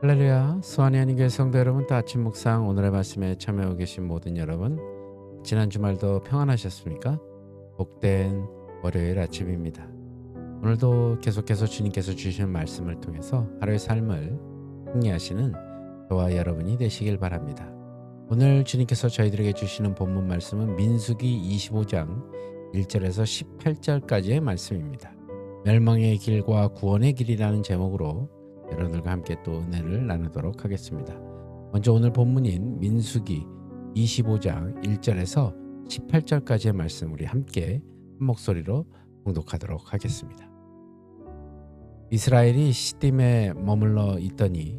할렐루야, 수완의 하나님교회 성도 여러분, 또 아침 묵상 오늘의 말씀에 참여하고 계신 모든 여러분, 지난 주말도 평안하셨습니까? 복된 월요일 아침입니다. 오늘도 계속해서 주님께서 주시는 말씀을 통해서 하루의 삶을 승리하시는 저와 여러분이 되시길 바랍니다. 오늘 주님께서 저희들에게 주시는 본문 말씀은 민수기 25장 1절에서 18절까지의 말씀입니다. 멸망의 길과 구원의 길이라는 제목으로 여러분들과 함께 또 은혜를 나누도록 하겠습니다. 먼저 오늘 본문인 민수기 25장 1절에서 18절까지의 말씀 우리 함께 한 목소리로 봉독하도록 하겠습니다. 이스라엘이 시딤에 머물러 있더니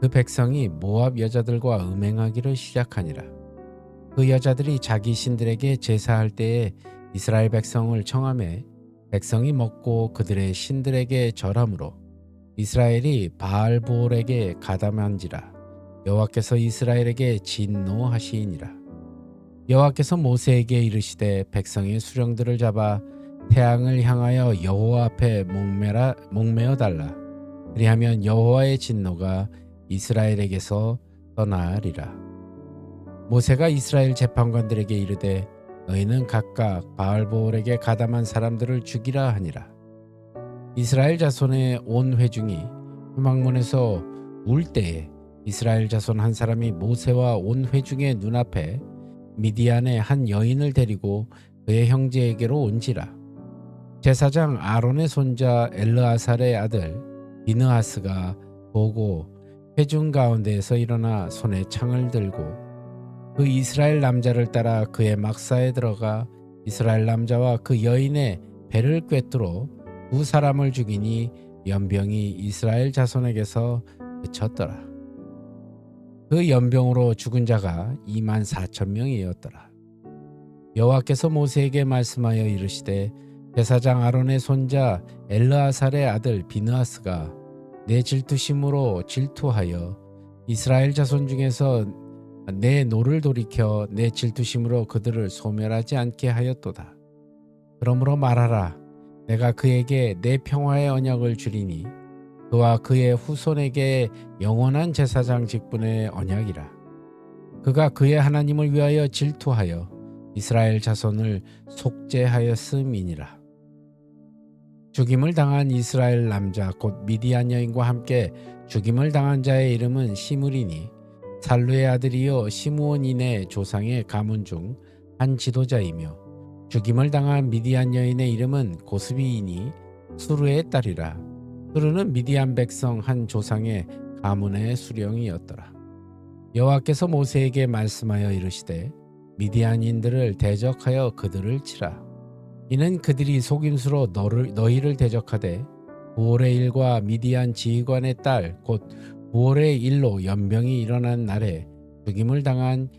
그 백성이 모압 여자들과 음행하기를 시작하니라. 그 여자들이 자기 신들에게 제사할 때에 이스라엘 백성을 청하매 백성이 먹고 그들의 신들에게 절함으로 이스라엘이 바알볼에게 가담한지라. 여호와께서 이스라엘에게 진노하시니라. 여호와께서 모세에게 이르시되 백성의 수령들을 잡아 태양을 향하여 여호와 앞에 목매어 달라. 그리하면 여호와의 진노가 이스라엘에게서 떠나리라. 모세가 이스라엘 재판관들에게 이르되 너희는 각각 바알볼에게 가담한 사람들을 죽이라 하니라. 이스라엘 자손의 온 회중이 회막문에서 울 때에 이스라엘 자손 한 사람이 모세와 온 회중의 눈앞에 미디안의 한 여인을 데리고 그의 형제에게로 온지라. 제사장 아론의 손자 엘르아살의 아들 비느하스가 보고 회중 가운데에서 일어나 손에 창을 들고 그 이스라엘 남자를 따라 그의 막사에 들어가 이스라엘 남자와 그 여인의 배를 꿰뚫어 두 사람을 죽이니 연병이 이스라엘 자손에게서 그쳤더라. 그 연병으로 죽은 자가 24,000명이었더라. 여호와께서 모세에게 말씀하여 이르시되 제사장 아론의 손자 엘르아살의 아들 비느하스가 내 질투심으로 질투하여 이스라엘 자손 중에서 내 노를 돌이켜 내 질투심으로 그들을 소멸하지 않게 하였도다. 그러므로 말하라. 내가 그에게 내 평화의 언약을 주리니 그와 그의 후손에게 영원한 제사장 직분의 언약이라. 그가 그의 하나님을 위하여 질투하여 이스라엘 자손을 속죄하였음이니라. 죽임을 당한 이스라엘 남자 곧 미디안 여인과 함께 죽임을 당한 자의 이름은 시므리니 살루의 아들이요 시므온인의 조상의 가문 중 한 지도자이며 죽임을 당한 미디안 여인의 이름은 고스비이니 수르의 딸이라. 수르는 미디안 백성 한 조상의 가문의 수령이었더라. 여호와께서 모세에게 말씀하여 이르시되 미디안인들을 대적하여 그들을 치라. 이는 그들이 속임수로 너희를 대적하되 부올의 일과 미디안 지휘관의 딸 곧 부올의 일로 연병이 일어난 날에 죽임을 당한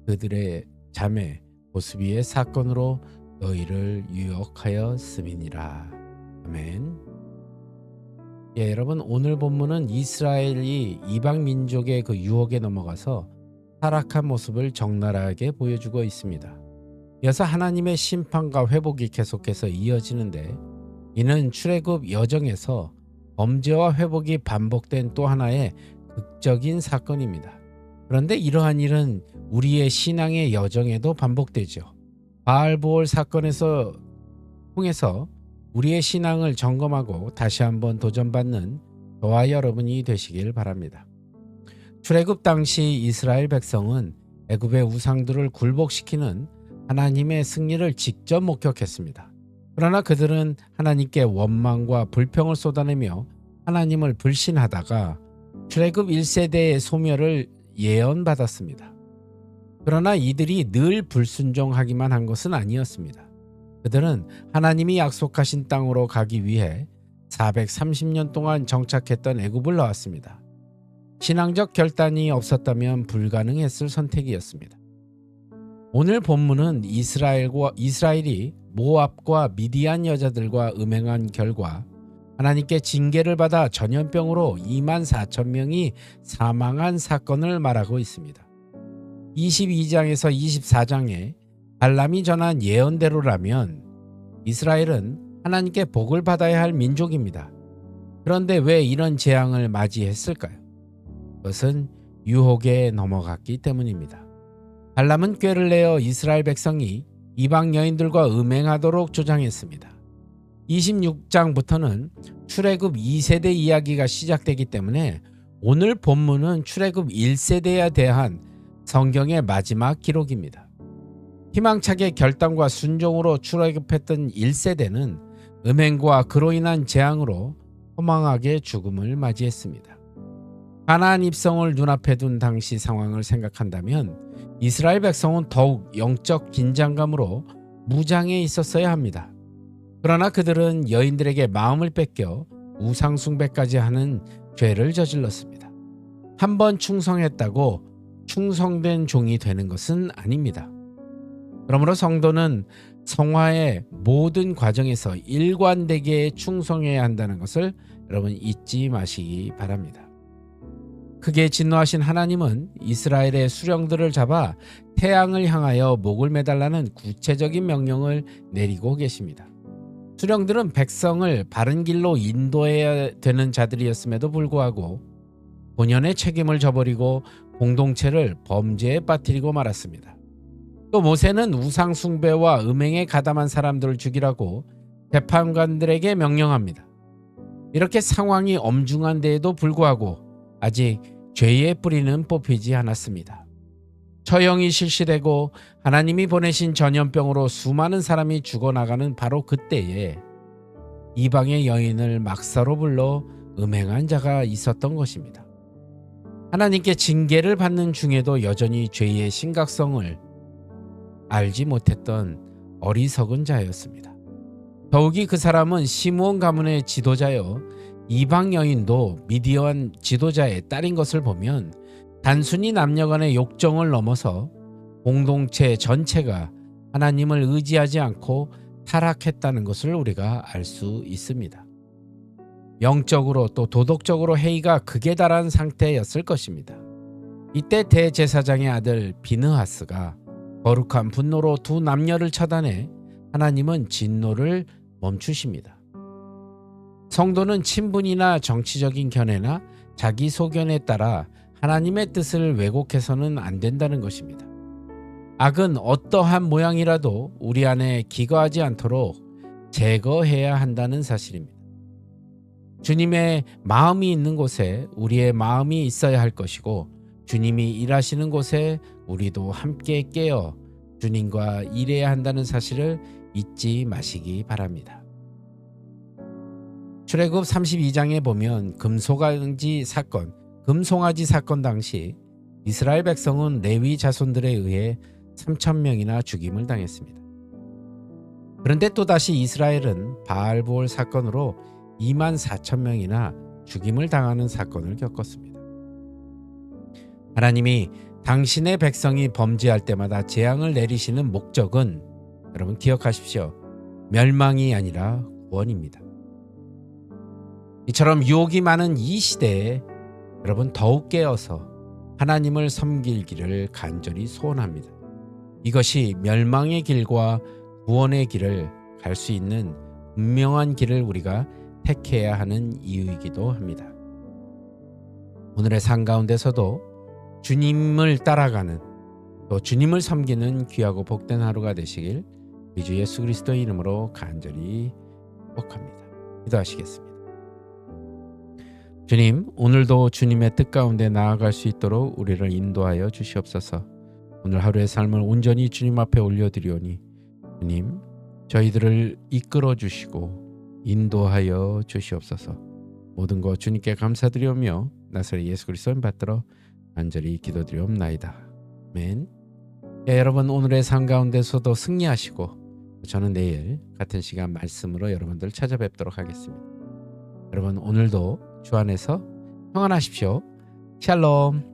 그들의 자매 고스비의 사건으로 너희를 유혹하였음이니라. 아멘. 여러분, 오늘 본문은 이스라엘이 이방 민족의 그 유혹에 넘어가서 타락한 모습을 적나라하게 보여주고 있습니다. 이어서 하나님의 심판과 회복이 계속해서 이어지는데 이는 출애굽 여정에서 범죄와 회복이 반복된 또 하나의 극적인 사건입니다. 그런데 이러한 일은 우리의 신앙의 여정에도 반복되죠. 바알보올 사건에서 통해서 우리의 신앙을 점검하고 다시 한번 도전받는 저와 여러분이 되시길 바랍니다. 출애굽 당시 이스라엘 백성은 애굽의 우상들을 굴복시키는 하나님의 승리를 직접 목격했습니다. 그러나 그들은 하나님께 원망과 불평을 쏟아내며 하나님을 불신하다가 출애굽 1세대의 소멸을 예언받았습니다. 그러나 이들이 늘 불순종하기만 한 것은 아니었습니다. 그들은 하나님이 약속하신 땅으로 가기 위해 430년 동안 정착했던 애굽을 나왔습니다. 신앙적 결단이 없었다면 불가능했을 선택이었습니다. 오늘 본문은 이스라엘이 모압과 미디안 여자들과 음행한 결과 하나님께 징계를 받아 전염병으로 24,000명이 사망한 사건을 말하고 있습니다. 22장에서 24장에 발람이 전한 예언대로라면 이스라엘은 하나님께 복을 받아야 할 민족입니다. 그런데 왜 이런 재앙을 맞이했을까요? 그것은 유혹에 넘어갔기 때문입니다. 발람은 꾀를 내어 이스라엘 백성이 이방 여인들과 음행하도록 조장했습니다. 26장부터는 출애굽 2세대 이야기가 시작되기 때문에 오늘 본문은 출애굽 1세대에 대한 성경의 마지막 기록입니다. 희망차게 결단과 순종으로 출애굽했던 1세대는 음행과 그로 인한 재앙으로 허망하게 죽음을 맞이했습니다. 가나안 입성을 눈앞에 둔 당시 상황을 생각한다면 이스라엘 백성은 더욱 영적 긴장감으로 무장해 있었어야 합니다. 그러나 그들은 여인들에게 마음을 뺏겨 우상 숭배까지 하는 죄를 저질렀습니다. 한번 충성했다고 충성된 종이 되는 것은 아닙니다. 그러므로 성도는 성화의 모든 과정에서 일관되게 충성해야 한다는 것을 여러분 잊지 마시기 바랍니다. 크게 진노하신 하나님은 이스라엘의 수령들을 잡아 태양을 향하여 목을 매달라는 구체적인 명령을 내리고 계십니다. 수령들은 백성을 바른 길로 인도해야 되는 자들이었음에도 불구하고 본연의 책임을 저버리고 공동체를 범죄에 빠뜨리고 말았습니다. 또 모세는 우상 숭배와 음행에 가담한 사람들을 죽이라고 재판관들에게 명령합니다. 이렇게 상황이 엄중한 데에도 불구하고 아직 죄의 뿌리는 뽑히지 않았습니다. 처형이 실시되고 하나님이 보내신 전염병으로 수많은 사람이 죽어나가는 바로 그때에 이방의 여인을 막사로 불러 음행한 자가 있었던 것입니다. 하나님께 징계를 받는 중에도 여전히 죄의 심각성을 알지 못했던 어리석은 자였습니다. 더욱이 그 사람은 시므온 가문의 지도자여 이방 여인도 미디안 지도자의 딸인 것을 보면 단순히 남녀간의 욕정을 넘어서 공동체 전체가 하나님을 의지하지 않고 타락했다는 것을 우리가 알 수 있습니다. 영적으로 또 도덕적으로 해이가 극에 달한 상태였을 것입니다. 이때 대제사장의 아들 비느하스가 거룩한 분노로 두 남녀를 처단해 하나님은 진노를 멈추십니다. 성도는 친분이나 정치적인 견해나 자기 소견에 따라 하나님의 뜻을 왜곡해서는 안 된다는 것입니다. 악은 어떠한 모양이라도 우리 안에 기거하지 않도록 제거해야 한다는 사실입니다. 주님의 마음이 있는 곳에 우리의 마음이 있어야 할 것이고 주님이 일하시는 곳에 우리도 함께 깨어 주님과 일해야 한다는 사실을 잊지 마시기 바랍니다. 출애굽 32장에 보면 금송아지 사건 당시 이스라엘 백성은 레위 자손들에 의해 3,000명이나 죽임을 당했습니다. 그런데 또다시 이스라엘은 바알보올 사건으로 24,000명이나 죽임을 당하는 사건을 겪었습니다. 하나님이 당신의 백성이 범죄할 때마다 재앙을 내리시는 목적은 여러분 기억하십시오. 멸망이 아니라 구원입니다. 이처럼 유혹이 많은 이 시대에 여러분 더욱 깨어서 하나님을 섬기기를 간절히 소원합니다. 이것이 멸망의 길과 구원의 길을 갈 수 있는 분명한 길을 우리가 택해야 하는 이유이기도 합니다. 오늘의 삶 가운데서도 주님을 따라가는 또 주님을 섬기는 귀하고 복된 하루가 되시길 우리 주 예수 그리스도의 이름으로 간절히 축복합니다. 기도하시겠습니다. 주님, 오늘도 주님의 뜻 가운데 나아갈 수 있도록 우리를 인도하여 주시옵소서. 오늘 하루의 삶을 온전히 주님 앞에 올려드리오니 주님, 저희들을 이끌어 주시고 인도하여 주시옵소서. 모든 것 주님께 감사드리오며 나사렛 예수 그리스도를 받들어 간절히 기도드리옵나이다. 아멘. 여러분, 오늘의 삶 가운데서도 승리하시고 저는 내일 같은 시간 말씀으로 여러분들 찾아뵙도록 하겠습니다. 여러분, 오늘도 주 안에서 평안하십시오. 샬롬.